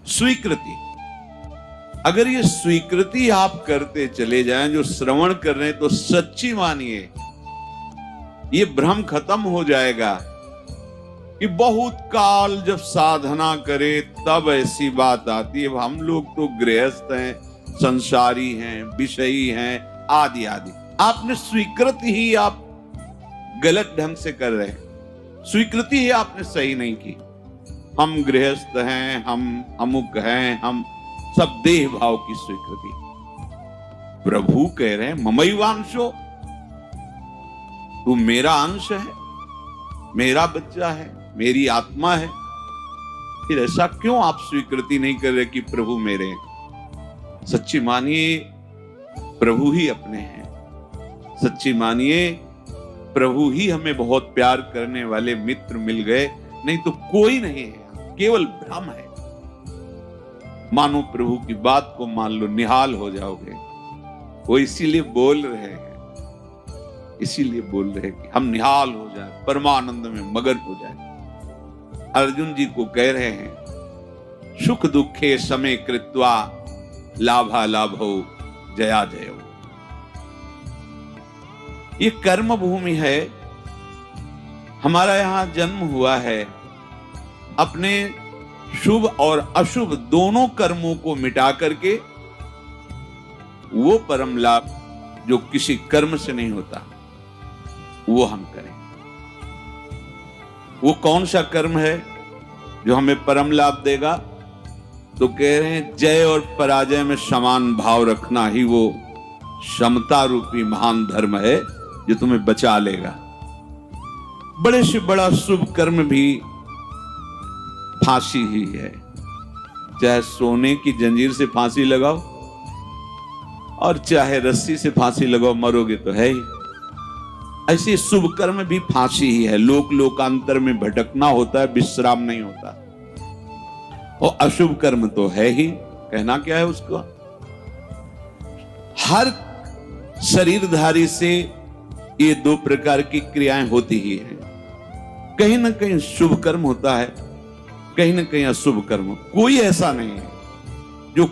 स्वीकृति। अगर ये स्वीकृति आप करते चले जाएं, जो श्रवण कर रहे हैं, तो सच्ची मानिए ये भ्रम खत्म हो जाएगा कि बहुत काल जब साधना करे तब ऐसी बात आती है। हम लोग तो गृहस्थ हैं, संसारी हैं, विषयी हैं, आदि आदि। आपने स्वीकृति ही आप गलत ढंग से कर रहे हैं, स्वीकृति ही आपने सही नहीं की। हम गृहस्थ हैं, हम अमुक हैं, हम सब देह भाव की स्वीकृति। प्रभु कह रहे हैं ममैवांशो, तू मेरा अंश है, मेरा बच्चा है, मेरी आत्मा है। फिर ऐसा क्यों आप स्वीकृति नहीं कर रहे कि प्रभु मेरे हैं? सच्ची मानिए प्रभु ही अपने हैं, सच्ची मानिए प्रभु ही हमें बहुत प्यार करने वाले मित्र मिल गए, नहीं तो कोई नहीं है, केवल भ्रम है। मानो प्रभु की बात को मान लो, निहाल हो जाओगे। वो इसीलिए बोल रहे हैं, इसीलिए बोल रहे हैं कि हम निहाल हो जाए, परमानंद में मगन हो जाए। अर्जुन जी को कह रहे हैं सुख दुखे समय कृत्वा लाभा लाभो जया जयो। ये कर्म भूमि है, हमारा यहां जन्म हुआ है। अपने शुभ और अशुभ दोनों कर्मों को मिटा करके वो परम लाभ जो किसी कर्म से नहीं होता वो हम करें। वो कौन सा कर्म है जो हमें परम लाभ देगा? तो कह रहे हैं जय और पराजय में समान भाव रखना ही वो समता रूपी महान धर्म है जो तुम्हें बचा लेगा। बड़े से बड़ा शुभ कर्म भी फांसी ही है। चाहे सोने की जंजीर से फांसी लगाओ और चाहे रस्सी से फांसी लगाओ, मरोगे तो है ही। ऐसे शुभ कर्म भी फांसी ही है। लोक लोकांतर में भटकना होता है, विश्राम नहीं होता। और अशुभ कर्म तो है ही, कहना क्या है उसको। हर शरीरधारी से ये दो प्रकार की क्रियाएं होती ही हैं। कहीं ना कहीं शुभ कर्म होता है, कहीं ना कहीं अशुभ कर्म। कोई ऐसा नहीं है जो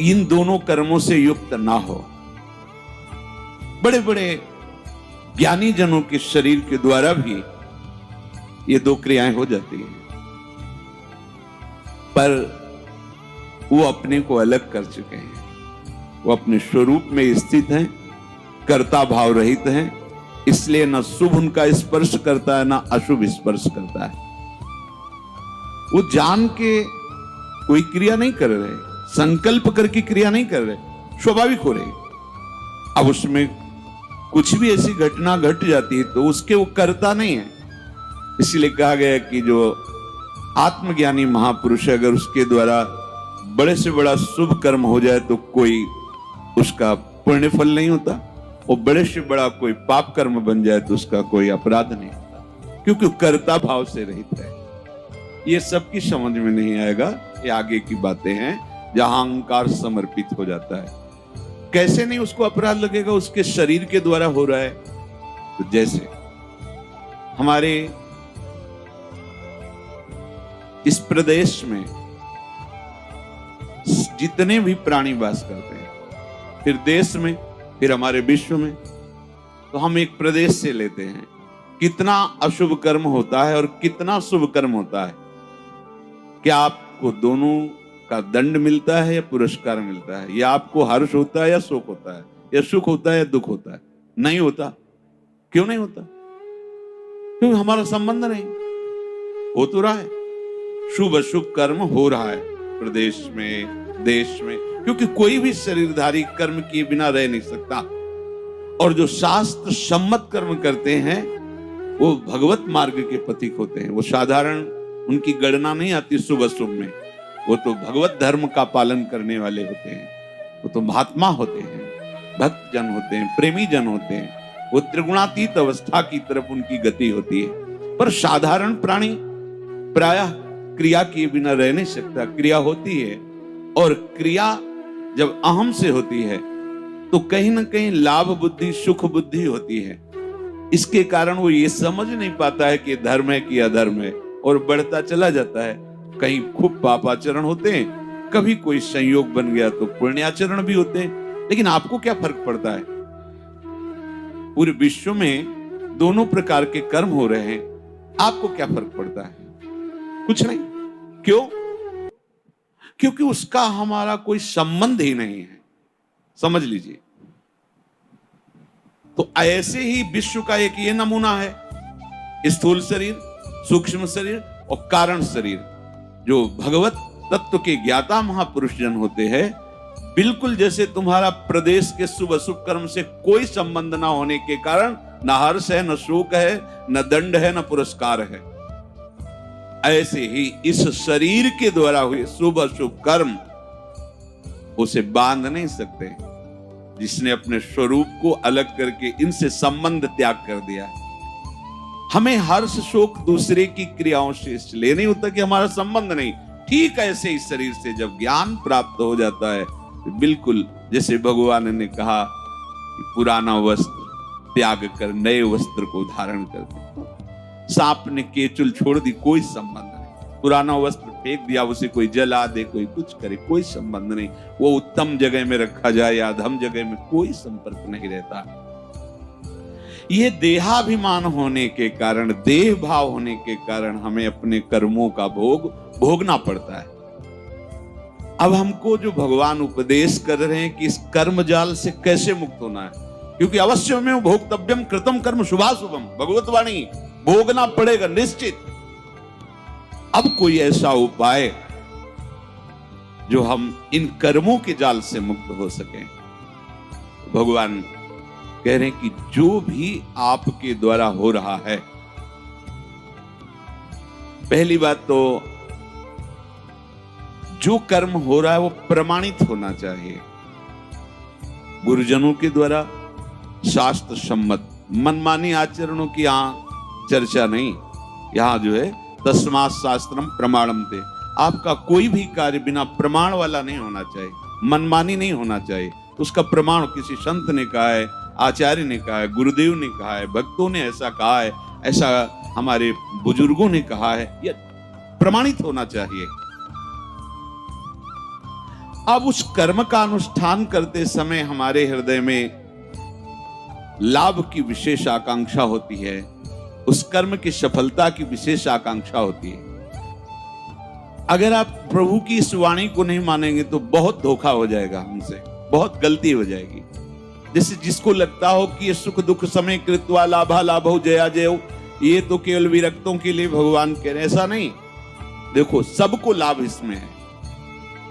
इन दोनों कर्मों से युक्त ना हो। बड़े बड़े ज्ञानी जनों के शरीर के द्वारा भी ये दो क्रियाएं हो जाती हैं, पर वो अपने को अलग कर चुके हैं। वो अपने स्वरूप में स्थित हैं, कर्ता भाव रहित हैं। इसलिए ना शुभ उनका स्पर्श करता है, ना अशुभ स्पर्श करता है। वो जान के कोई क्रिया नहीं कर रहे, संकल्प करके क्रिया नहीं कर रहे, स्वाभाविक हो रही। अब उसमें कुछ भी ऐसी घटना घट जाती है तो उसके वो करता नहीं है। इसलिए कहा गया कि जो आत्मज्ञानी महापुरुष है, अगर उसके द्वारा बड़े से बड़ा शुभ कर्म हो जाए तो कोई उसका पुण्य फल नहीं होता, और बड़े से बड़ा कोई पाप कर्म बन जाए तो उसका कोई अपराध नहीं होता, क्योंकि कर्ता भाव से रहित है। ये सबकी समझ में नहीं आएगा, ये आगे की बातें हैं जहां अहंकार समर्पित हो जाता है। कैसे नहीं उसको अपराध लगेगा? उसके शरीर के द्वारा हो रहा है। तो जैसे हमारे इस प्रदेश में जितने भी प्राणी वास करते हैं, फिर देश में, फिर हमारे विश्व में, तो हम एक प्रदेश से लेते हैं। कितना अशुभ कर्म होता है और कितना शुभ कर्म होता है। क्या आपको दोनों का दंड मिलता है या पुरस्कार मिलता है? या आपको हर्ष होता है या शोक होता है? या सुख होता है या दुख होता है? नहीं होता। क्यों नहीं होता? क्योंकि हमारा संबंध नहीं। हो तो रहा है, शुभ अशुभ कर्म हो रहा है प्रदेश में, देश में, क्योंकि कोई भी शरीरधारी कर्म किए बिना रह नहीं सकता। और जो शास्त्र सम्मत कर्म करते हैं वो भगवत मार्ग के पथिक होते हैं। वो साधारण उनकी गणना नहीं आती शुभ अशुभ में। वो तो भगवत धर्म का पालन करने वाले होते हैं, वो तो महात्मा होते हैं, भक्त जन होते हैं, प्रेमी जन होते हैं। वो त्रिगुणातीत अवस्था की तरफ उनकी गति होती है। पर साधारण प्राणी प्रायः क्रिया किए बिना रह नहीं सकता। क्रिया होती है, और क्रिया जब अहम से होती है तो कहीं ना कहीं लाभ बुद्धि, सुख बुद्धि होती है। इसके कारण वो ये समझ नहीं पाता है कि धर्म है कि अधर्म है, और बढ़ता चला जाता है। कहीं खूब पापाचरण होते हैं, कभी कोई संयोग बन गया तो पुण्याचरण भी होते हैं। लेकिन आपको क्या फर्क पड़ता है? पूरे विश्व में दोनों प्रकार के कर्म हो रहे हैं, आपको क्या फर्क पड़ता है? कुछ नहीं। क्यों? क्योंकि उसका हमारा कोई संबंध ही नहीं है। समझ लीजिए। तो ऐसे ही विश्व का एक ये नमूना है, स्थूल शरीर, सूक्ष्म शरीर और कारण शरीर। जो भगवत तत्व के ज्ञाता महापुरुष जन होते हैं, बिल्कुल जैसे तुम्हारा प्रदेश के शुभ अशुभ कर्म से कोई संबंध ना होने के कारण न हर्ष है, न शोक है, न दंड है, न पुरस्कार है, ऐसे ही इस शरीर के द्वारा हुए शुभ अशुभ कर्म उसे बांध नहीं सकते। जिसने अपने स्वरूप को अलग करके इनसे संबंध त्याग कर दिया। हमें हर्ष शोक दूसरे की क्रियाओं से इसलिए नहीं होता कि हमारा संबंध नहीं। ठीक ऐसे इस शरीर से जब ज्ञान प्राप्त हो जाता है, बिल्कुल जैसे भगवान ने कहा कि पुराना वस्त्र त्याग कर नए वस्त्र को धारण करते। सांप ने केचुल छोड़ दी, कोई संबंध नहीं। पुराना वस्त्र फेंक दिया, उसे कोई जला दे, कोई कुछ करे, कोई संबंध नहीं। वो उत्तम जगह में रखा जाए या अधम जगह में, कोई संपर्क नहीं रहता। ये देहाभिमान होने के कारण, देह भाव होने के कारण हमें अपने कर्मों का भोग भोगना पड़ता है। अब हमको जो भगवान उपदेश कर रहे हैं कि इस कर्म जाल से कैसे मुक्त होना है, क्योंकि अवश्य में भोक्तव्यम कृतम कर्म शुभाशुभम, भगवत वाणी, भोगना पड़ेगा निश्चित। अब कोई ऐसा उपाय जो हम इन कर्मों के जाल से मुक्त हो सके। भगवान कह रहे हैं कि जो भी आपके द्वारा हो रहा है, पहली बात तो जो कर्म हो रहा है वो प्रमाणित होना चाहिए, गुरुजनों के द्वारा शास्त्र सम्मत। मनमानी आचरणों की यहां चर्चा नहीं। यहां जो है तस्मात् शास्त्रम प्रमाणम ते, आपका कोई भी कार्य बिना प्रमाण वाला नहीं होना चाहिए, मनमानी नहीं होना चाहिए। उसका प्रमाण किसी संत ने कहा है, आचार्य ने कहा है, गुरुदेव ने कहा है, भक्तों ने ऐसा कहा है, ऐसा हमारे बुजुर्गों ने कहा है, यह प्रमाणित होना चाहिए। अब उस कर्म का अनुष्ठान करते समय हमारे हृदय में लाभ की विशेष आकांक्षा होती है, उस कर्म की सफलता की विशेष आकांक्षा होती है। अगर आप प्रभु की इस वाणी को नहीं मानेंगे तो बहुत धोखा हो जाएगा हमसे, बहुत गलती हो जाएगी। जैसे जिसको लगता हो कि ये सुख दुख समय कृत्वा लाभा लाभो जया जयो, ये तो केवल विरक्तों के लिए भगवान कह रहे, ऐसा नहीं। देखो सबको लाभ इसमें है।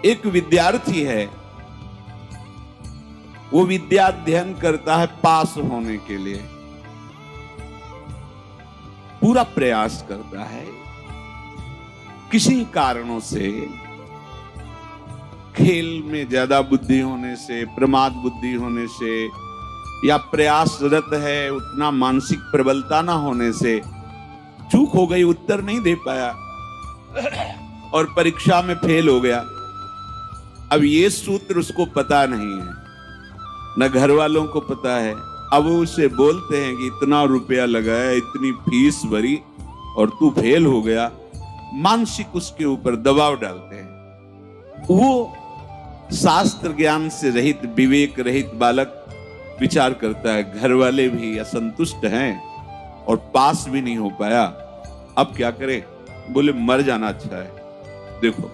एक विद्यार्थी है, वो विद्या अध्ययन करता है पास होने के लिए, पूरा प्रयास करता है। किसी कारणों से, खेल में ज्यादा बुद्धि होने से, प्रमाद बुद्धि होने से, या प्रयासरत है उतना मानसिक प्रबलता ना होने से चूक हो गई, उत्तर नहीं दे पाया और परीक्षा में फेल हो गया। अब ये सूत्र उसको पता नहीं है, न घर वालों को पता है। अब उसे बोलते हैं कि इतना रुपया लगाया, इतनी फीस भरी और तू फेल हो गया। मानसिक उसके ऊपर दबाव डालते हैं। वो शास्त्र ज्ञान से रहित, विवेक रहित बालक विचार करता है, घर वाले भी असंतुष्ट हैं और पास भी नहीं हो पाया, अब क्या करे? बोले मर जाना अच्छा है। देखो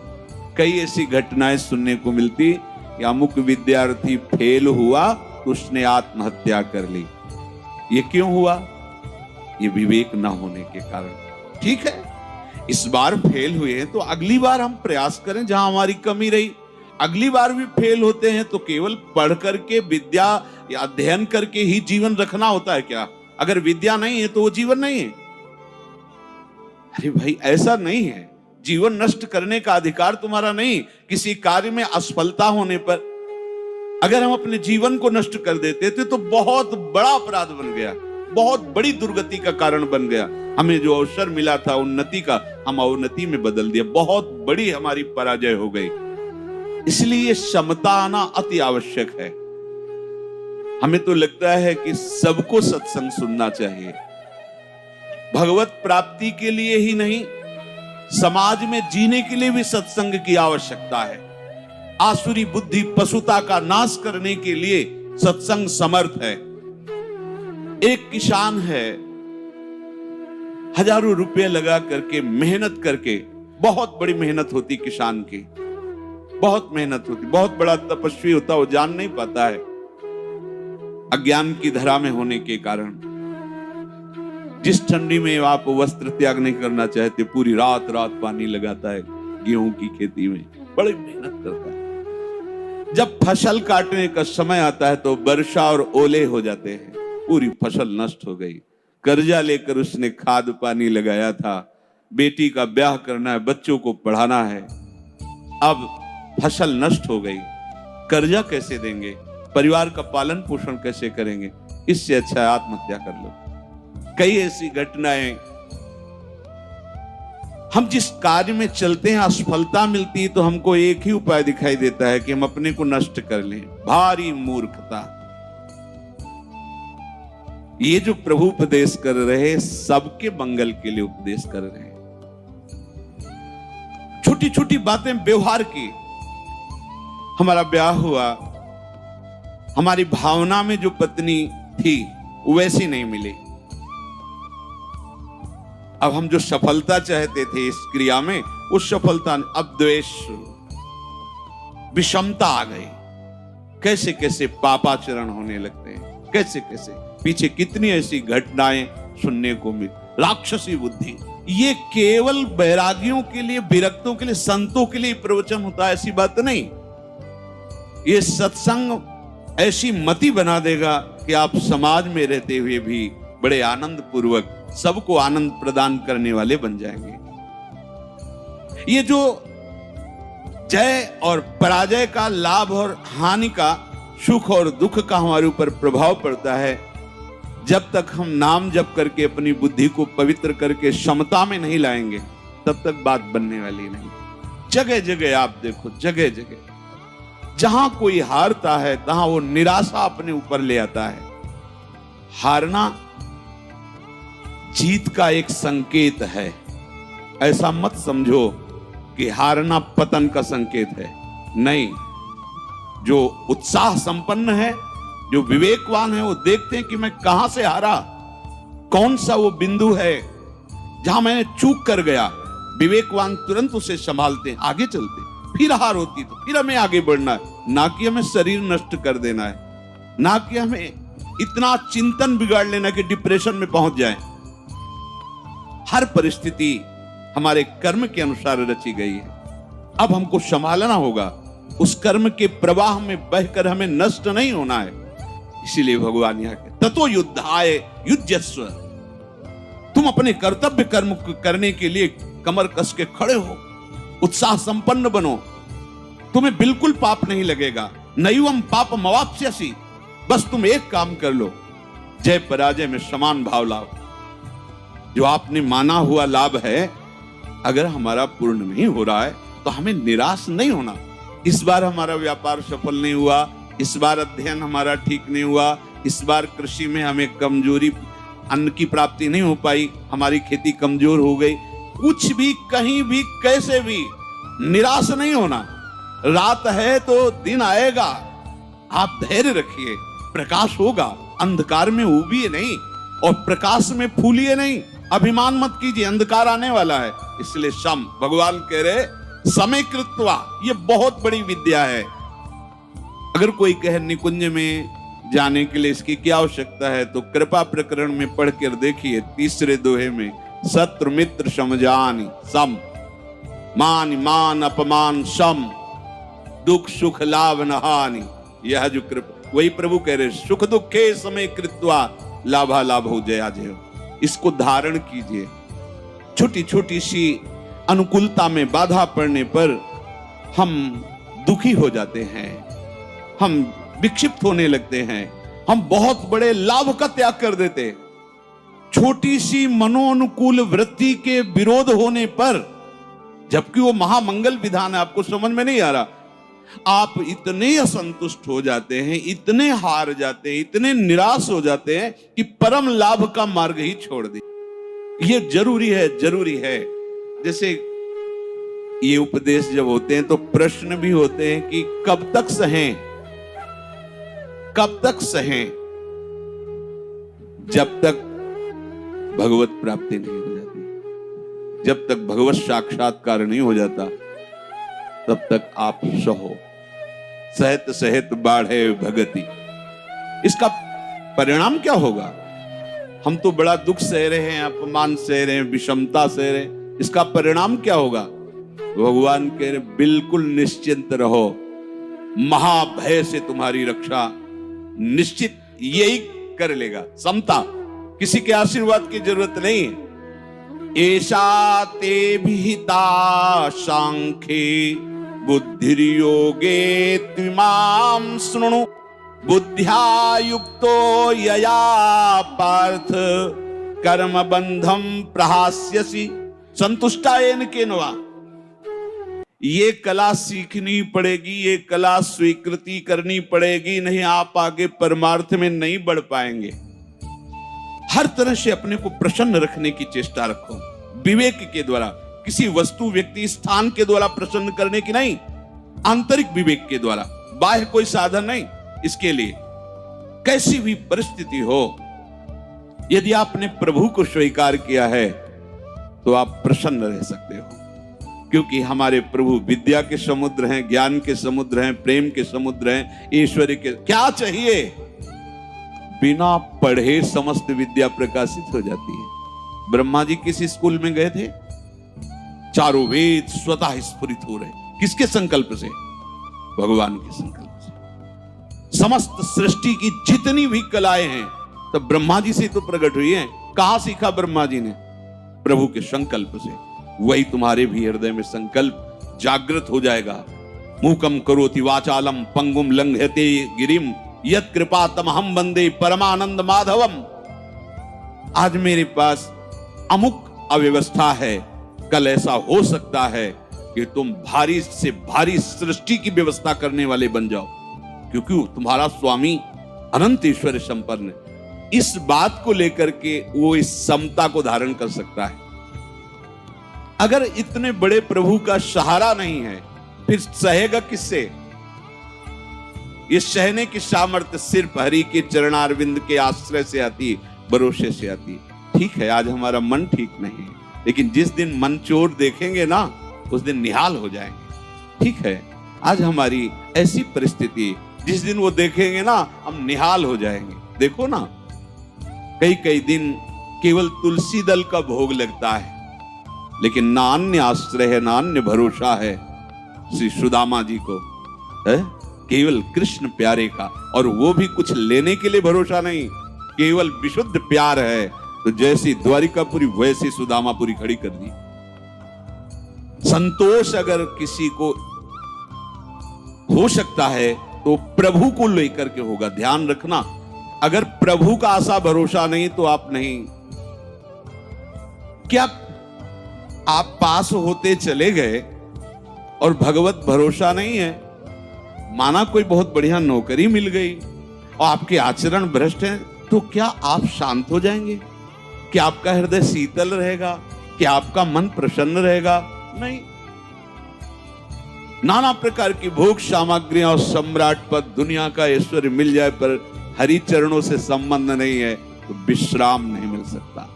कई ऐसी घटनाएं सुनने को मिलती कि अमुक विद्यार्थी फेल हुआ तो उसने आत्महत्या कर ली। ये क्यों हुआ? ये विवेक न होने के कारण। ठीक है, इस बार फेल हुए हैं तो अगली बार हम प्रयास करें जहां हमारी कमी रही। अगली बार भी फेल होते हैं तो केवल पढ़ करके, विद्या या अध्ययन करके ही जीवन रखना होता है क्या? अगर विद्या नहीं है तो वो जीवन नहीं है। अरे भाई ऐसा नहीं है, जीवन नष्ट करने का अधिकार तुम्हारा नहीं। किसी कार्य में असफलता होने पर अगर हम अपने जीवन को नष्ट कर देते थे तो बहुत बड़ा अपराध बन गया, बहुत बड़ी दुर्गति का कारण बन गया। हमें जो अवसर मिला था उन्नति का, हम अवनति में बदल दिया, बहुत बड़ी हमारी पराजय हो गई। इसलिए समता आना अति आवश्यक है। हमें तो लगता है कि सबको सत्संग सुनना चाहिए, भगवत प्राप्ति के लिए ही नहीं, समाज में जीने के लिए भी सत्संग की आवश्यकता है। आसुरी बुद्धि पशुता का नाश करने के लिए सत्संग समर्थ है। एक किसान है, हजारों रुपए लगा करके मेहनत करके, बहुत बड़ी मेहनत होती किसान की, बहुत मेहनत होती, बहुत बड़ा तपस्वी होता, वो जान नहीं पाता है अज्ञान की धरा में होने के कारण। जिस ठंडी में आप वस्त्र त्याग नहीं करना चाहते, पूरी रात रात पानी लगाता है गेहूं की खेती में, बड़ी मेहनत करता है। जब फसल काटने का समय आता है तो वर्षा और ओले हो जाते हैं, पूरी फसल नष्ट हो गई। कर्जा लेकर उसने खाद पानी लगाया था, बेटी का ब्याह करना है, बच्चों को पढ़ाना है, अब फसल नष्ट हो गई। कर्जा कैसे देंगे, परिवार का पालन पोषण कैसे करेंगे? इससे अच्छा है आत्महत्या कर लो। कई ऐसी घटनाएं, हम जिस कार्य में चलते हैं असफलता मिलती है तो हमको एक ही उपाय दिखाई देता है कि हम अपने को नष्ट कर लें। भारी मूर्खता। ये जो प्रभु उपदेश कर रहे, सबके मंगल के लिए उपदेश कर रहे हैं। छोटी छोटी बातें व्यवहार की। हमारा ब्याह हुआ, हमारी भावना में जो पत्नी थी वैसी नहीं मिली। अब हम जो सफलता चाहते थे इस क्रिया में, उस सफलता, अब द्वेष, विषमता आ गई। कैसे कैसे पापाचरण होने लगते हैं, कैसे कैसे पीछे कितनी ऐसी घटनाएं सुनने को मिल। राक्षसी बुद्धि। ये केवल बैरागियों के लिए, विरक्तों के लिए, संतों के लिए प्रवचन होता है, ऐसी बात नहीं। ये सत्संग ऐसी मति बना देगा कि आप समाज में रहते हुए भी बड़े आनंद पूर्वक सबको आनंद प्रदान करने वाले बन जाएंगे। ये जो जय और पराजय का, लाभ और हानि का, सुख और दुख का हमारे ऊपर प्रभाव पड़ता है, जब तक हम नाम जप करके अपनी बुद्धि को पवित्र करके समता में नहीं लाएंगे, तब तक बात बनने वाली नहीं। जगह जगह आप देखो, जगह जगह जहां कोई हारता है तहां वो निराशा अपने ऊपर ले आता है। हारना जीत का एक संकेत है। ऐसा मत समझो कि हारना पतन का संकेत है, नहीं। जो उत्साह संपन्न है, जो विवेकवान है, वो देखते हैं कि मैं कहां से हारा, कौन सा वो बिंदु है जहां मैंने चूक कर गया। विवेकवान तुरंत उसे संभालते हैं, आगे चलते। फिर हार होती तो फिर हमें आगे बढ़ना है, ना कि हमें शरीर नष्ट कर देना है, ना कि हमें इतना चिंतन बिगाड़ लेना कि डिप्रेशन में पहुंच जाए। हर परिस्थिति हमारे कर्म के अनुसार रची गई है। अब हमको संभालना होगा, उस कर्म के प्रवाह में बहकर हमें नष्ट नहीं होना है। इसीलिए भगवान यहाँ के ततो युद्धाय युज्यस्व। तुम अपने कर्तव्य कर्म करने के लिए कमर कस के खड़े हो, उत्साह संपन्न बनो, तुम्हें बिल्कुल पाप नहीं लगेगा। नैवम पाप मवाप्स्यसि। बस तुम एक काम कर लो, जय पराजय में समान भाव लाओ। जो आपने माना हुआ लाभ है, अगर हमारा पूर्ण नहीं हो रहा है तो हमें निराश नहीं होना। इस बार हमारा व्यापार सफल नहीं हुआ, इस बार अध्ययन हमारा ठीक नहीं हुआ, इस बार कृषि में हमें कमजोरी, अन्न की प्राप्ति नहीं हो पाई, हमारी खेती कमजोर हो गई। कुछ भी, कहीं भी, कैसे भी निराश नहीं होना। रात है तो दिन आएगा, आप धैर्य रखिए, प्रकाश होगा। अंधकार में उबिए नहीं और प्रकाश में फूलिए नहीं। अभिमान मत कीजिए, अंधकार आने वाला है। इसलिए सम, भगवान कह रहे समय कृत्वा, ये बहुत बड़ी विद्या है। अगर कोई कहे निकुंज में जाने के लिए इसकी क्या आवश्यकता है, तो कृपा प्रकरण में पढ़कर देखिए, तीसरे दोहे में, शत्रु मित्र समझानी सम, मान मान अपमान सम, दुख सुख लाभ न हानि। यह जो कृपा, वही प्रभु कह रहे, सुख दुखे समय कृत्वा लाभा लाभ हो जया जय। इसको धारण कीजिए। छोटी छोटी सी अनुकूलता में बाधा पड़ने पर हम दुखी हो जाते हैं, हम विक्षिप्त होने लगते हैं, हम बहुत बड़े लाभ का त्याग कर देते। छोटी सी मनोनुकूल वृत्ति के विरोध होने पर, जबकि वो महामंगल विधान है, आपको समझ में नहीं आ रहा, आप इतने असंतुष्ट हो जाते हैं, इतने हार जाते हैं, इतने निराश हो जाते हैं कि परम लाभ का मार्ग ही छोड़ दे। ये जरूरी है, जरूरी है। जैसे ये उपदेश जब होते हैं तो प्रश्न भी होते हैं कि कब तक सहें, कब तक सहें? जब तक भगवत प्राप्ति नहीं हो जाती, जब तक भगवत साक्षात्कार नहीं हो जाता, तब तक आप सहो। सहत सहत बाढ़े भगति। इसका परिणाम क्या होगा? हम तो बड़ा दुख सह रहे हैं, अपमान सह रहे हैं, विषमता सह रहे हैं, इसका परिणाम क्या होगा? भगवान कह रहे बिल्कुल निश्चिंत रहो, महाभय से तुम्हारी रक्षा निश्चित यही कर लेगा। समता, किसी के आशीर्वाद की जरूरत नहीं है। ऐसा ते विहिता सांख्ये बुद्धिर्योगे त्विमां शृणु बुद्ध्या युक्तो यया पार्थ कर्म बंधम प्रहास्यसि संतुष्टायेन केनवा। ये कला सीखनी पड़ेगी, ये कला स्वीकृति करनी पड़ेगी, नहीं आप आगे परमार्थ में नहीं बढ़ पाएंगे। हर तरह से अपने को प्रसन्न रखने की चेष्टा रखो, विवेक के द्वारा, किसी वस्तु व्यक्ति स्थान के द्वारा प्रसन्न करने की नहीं, आंतरिक विवेक के द्वारा, बाह्य कोई साधन नहीं। इसके लिए कैसी भी परिस्थिति हो, यदि आपने प्रभु को स्वीकार किया है तो आप प्रसन्न रह सकते हो, क्योंकि हमारे प्रभु विद्या के समुद्र हैं, ज्ञान के समुद्र हैं, प्रेम के समुद्र हैं, ईश्वरी के। क्या चाहिए? बिना पढ़े समस्त विद्या प्रकाशित हो जाती है। ब्रह्मा जी किस स्कूल में गए थे? चारों वेद स्वतः स्फुरित हो रहे। किसके संकल्प से? भगवान के संकल्प से। समस्त सृष्टि की जितनी भी कलाएं हैं तो ब्रह्मा जी से तो प्रकट हुई हैं। कहां सीखा ब्रह्मा जी ने? प्रभु के संकल्प से। वही तुम्हारे भी हृदय में संकल्प जागृत हो जाएगा। मूकम करोति वाचालम पंगुम लंघयते गिरिम यत् कृपा तमहम वंदे परमानंद माधवम। आज मेरे पास अमुक अव्यवस्था है, कल ऐसा हो सकता है कि तुम भारी से भारी सृष्टि की व्यवस्था करने वाले बन जाओ, क्योंकि तुम्हारा स्वामी अनंत ईश्वर संपन्न है। इस बात को लेकर के वो इस समता को धारण कर सकता है। अगर इतने बड़े प्रभु का सहारा नहीं है, फिर सहेगा किससे? ये सहने की सामर्थ्य सिर्फ हरि के चरणारविंद के आश्रय से आती, भरोसे से आती। ठीक है, आज हमारा मन ठीक नहीं है, लेकिन जिस दिन मन चोर देखेंगे ना, उस दिन निहाल हो जाएंगे। ठीक है, आज हमारी ऐसी परिस्थिति, जिस दिन वो देखेंगे ना, हम निहाल हो जाएंगे। देखो ना, कई कई दिन केवल तुलसी दल का भोग लगता है, लेकिन ना अन्य आश्रय है, ना अन्य भरोसा है। श्री सुदामा जी को है केवल कृष्ण प्यारे का, और वो भी कुछ लेने के लिए भरोसा नहीं, केवल विशुद्ध प्यार है। तो जैसी द्वारिकापुरी वैसी सुदामापुरी खड़ी कर दी। संतोष अगर किसी को हो सकता है तो प्रभु को लेकर के होगा। ध्यान रखना, अगर प्रभु का आशा भरोसा नहीं तो आप नहीं। क्या आप पास होते चले गए और भगवत भरोसा नहीं है? माना कोई बहुत बढ़िया नौकरी मिल गई और आपके आचरण भ्रष्ट हैं, तो क्या आप शांत हो जाएंगे? क्या आपका हृदय शीतल रहेगा? क्या आपका मन प्रसन्न रहेगा? नहीं। नाना प्रकार की भोग सामग्रियां और सम्राट पद, दुनिया का ऐश्वर्य मिल जाए, पर हरि चरणों से संबंध नहीं है तो विश्राम नहीं मिल सकता।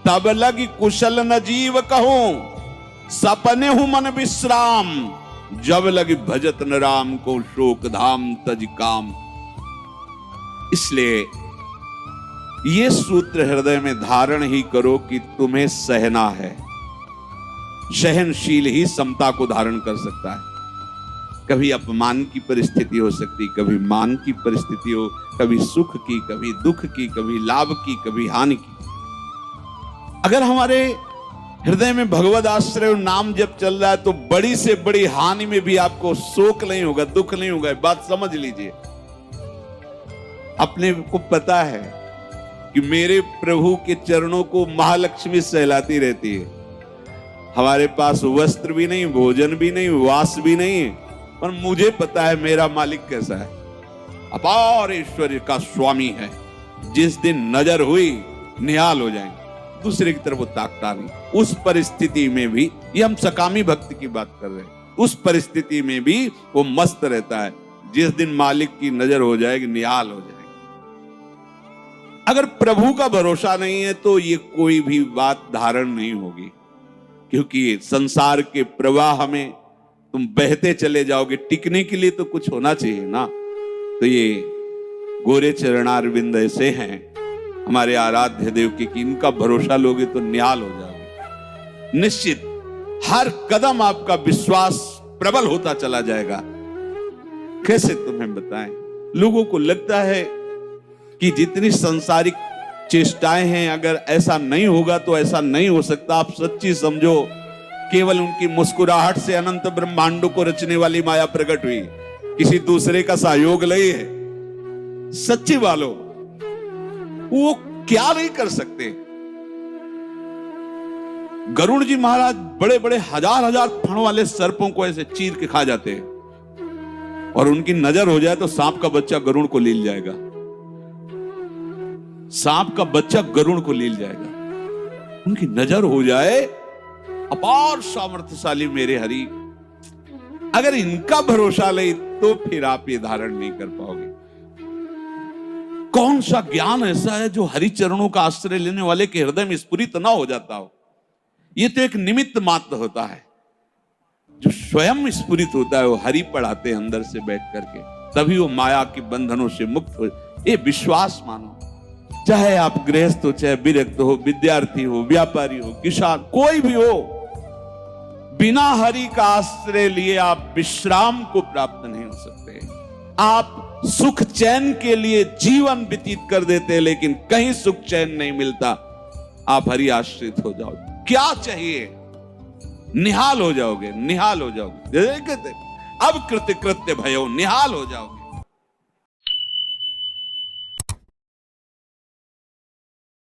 तब लगी कुशल न जीव कहूं, सपने हूं मन विश्राम, जब लगी भजत न राम को शोक धाम तज काम। इसलिए ये सूत्र हृदय में धारण ही करो कि तुम्हें सहना है। सहनशील ही समता को धारण कर सकता है। कभी अपमान की परिस्थिति हो सकती, कभी मान की परिस्थिति हो, कभी सुख की, कभी दुख की, कभी लाभ की, कभी हानि की। अगर हमारे हृदय में भगवद आश्रय और नाम जब चल रहा है तो बड़ी से बड़ी हानि में भी आपको शोक नहीं होगा, दुख नहीं होगा। बात समझ लीजिए। अपने को पता है कि मेरे प्रभु के चरणों को महालक्ष्मी सहलाती रहती है। हमारे पास वस्त्र भी नहीं, भोजन भी नहीं, वास भी नहीं है, पर मुझे पता है मेरा मालिक कैसा है। अपार ऐश्वर्य का स्वामी है। जिस दिन नजर हुई निहाल हो जाएंगे। दूसरे की तरफ वो ताकता नहीं। उस परिस्थिति में भी, ये हम सकामी भक्ति की बात कर रहे हैं, उस परिस्थिति में भी वो मस्त रहता है। जिस दिन मालिक की नजर हो जाएगी, निहाल हो जाएगी। अगर प्रभु का भरोसा नहीं है तो ये कोई भी बात धारण नहीं होगी, क्योंकि संसार के प्रवाह में तुम बहते चले जाओगे, टिकने के लिए तो कुछ होना चाहिए ना। तो ये गोरे चरणारविंद ऐसे हैं हमारे आराध्य देव के, कि इनका भरोसा लोगे तो निहाल हो जाओगे। निश्चित हर कदम आपका विश्वास प्रबल होता चला जाएगा। कैसे तुम्हें बताएं, लोगों को लगता है कि जितनी सांसारिक चेष्टाएं हैं, अगर ऐसा नहीं होगा तो ऐसा नहीं हो सकता। आप सच्ची समझो, केवल उनकी मुस्कुराहट से अनंत ब्रह्मांडों को रचने वाली माया प्रकट हुई, किसी दूसरे का सहयोग नहीं है। सच्ची वालों, वो क्या नहीं कर सकते। गरुड़ जी महाराज बड़े बड़े हजार हजार फण वाले सर्पों को ऐसे चीर के खा जाते हैं, और उनकी नजर हो जाए तो सांप का बच्चा गरुड़ को लील जाएगा। सांप का बच्चा गरुड़ को लील जाएगा, उनकी नजर हो जाए। अपार सामर्थ्यशाली मेरे हरि, अगर इनका भरोसा नहीं तो फिर आप ये धारण नहीं कर पाओगे। कौन सा ज्ञान ऐसा है जो हरि चरणों का आश्रय लेने वाले के हृदय में स्फुरित ना हो जाता हो। ये तो एक निमित्त मात्र होता है, जो स्वयं स्फुरित होता है वो हरि पढ़ाते हैं अंदर से बैठ करके, तभी वो माया के बंधनों से मुक्त हो। ये विश्वास मानो, चाहे आप गृहस्थ हो, चाहे विरक्त हो, विद्यार्थी हो, व्यापारी हो, किसान, कोई भी हो, बिना हरि का आश्रय लिए आप विश्राम को प्राप्त नहीं हो सकते। आप सुख चैन के लिए जीवन व्यतीत कर देते हैं, लेकिन कहीं सुख चैन नहीं मिलता। आप हरि आश्रित हो जाओ, क्या चाहिए, निहाल हो जाओगे, निहाल हो जाओगे। अब कृत्य कृत्य भयो, निहाल हो जाओगे।